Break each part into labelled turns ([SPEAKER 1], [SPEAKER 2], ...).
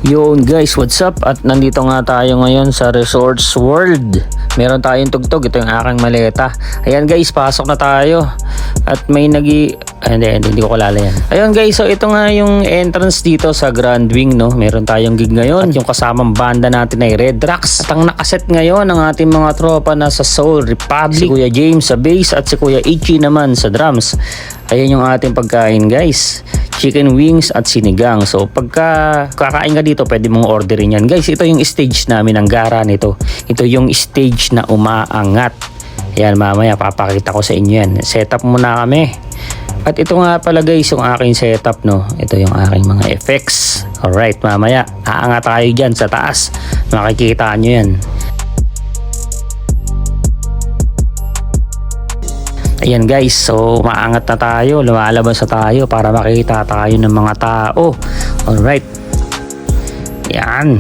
[SPEAKER 1] Yun guys, what's up? At nandito nga tayo ngayon sa Resorts World. Meron tayong tugtog. Ito yung aking maleta. Ayan guys, pasok na tayo. At may hindi ko kalala yan. Ayun guys, so ito nga yung entrance dito sa Grand Wing, no? Meron tayong gig ngayon. At yung kasamang banda natin ay Red Rocks. At ang nakaset ngayon ng ating mga tropa na sa Soul Republic. Si Kuya James sa bass at si Kuya Ichi naman sa drums. Ayan yung ating pagkain guys. Chicken wings at sinigang. So pagka kakain ka dito, pwede mong orderin yan. Guys, ito yung stage namin ng gara nito. Ito yung stage na umaangat. Ayan, mamaya papakita ko sa inyo yan. Setup muna kami. At ito nga pala guys yung aking setup, no. Ito yung aking mga effects. Alright, mamaya aangat tayo dyan sa taas. Makikita nyo yan. Ayan guys, so maangat na tayo, lumalabas na tayo para makita tayo ng mga tao. Alright. Yan.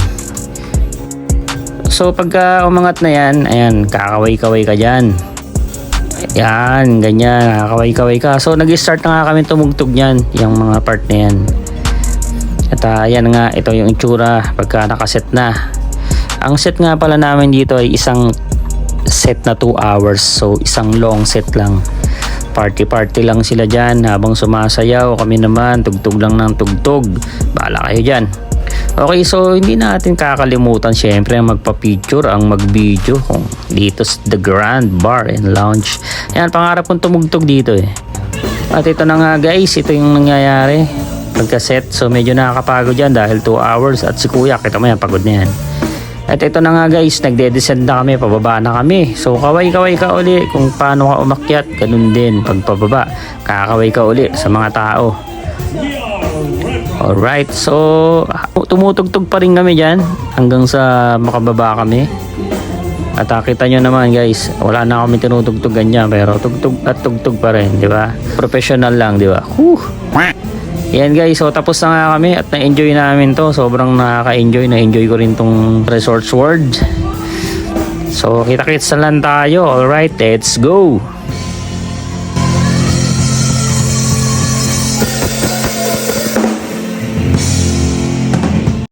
[SPEAKER 1] So pagka umangat na yan, ayan, kakaway-kaway ka dyan. Yan, ganyan, kakaway-kaway ka. So nag-start na nga kami tumugtog yan, yung mga part na yan. At yan nga, ito yung itsura pagka nakaset na. Ang set nga pala namin dito ay isang set na 2 hours. So isang long set lang. Party lang sila dyan habang sumasayaw. Kami naman tugtog lang ng tugtog. Bahala kayo dyan. Okay, so hindi natin kakalimutan syempre ang magpa-picture, ang mag-video kung dito sa The Grand Bar and Lounge. Yan, pangarap kong tumugtog dito eh. At ito na nga guys, ito yung nangyayari pagka-set. So medyo nakakapagod dyan dahil 2 hours. At si Kuya, kita mo yan, pagod na yan. At ito na nga guys, nagde-descend na kami, pababa na kami. So kaway-kaway ka uli kung paano ka umakyat, ganun din pag pababa. Kakaway ka uli sa mga tao. Alright, so tumutugtog pa rin kami dyan hanggang sa makababa kami. At kita nyo naman guys, wala na kami tinutugtugan dyan, pero tugtog at tugtog pa rin, di ba? Professional lang, di ba? Yan guys, so tapos na nga kami at na-enjoy namin to. Sobrang nakaka-enjoy, na-enjoy ko rin tong Resorts World. So kita-kits na lang tayo. Alright, let's go!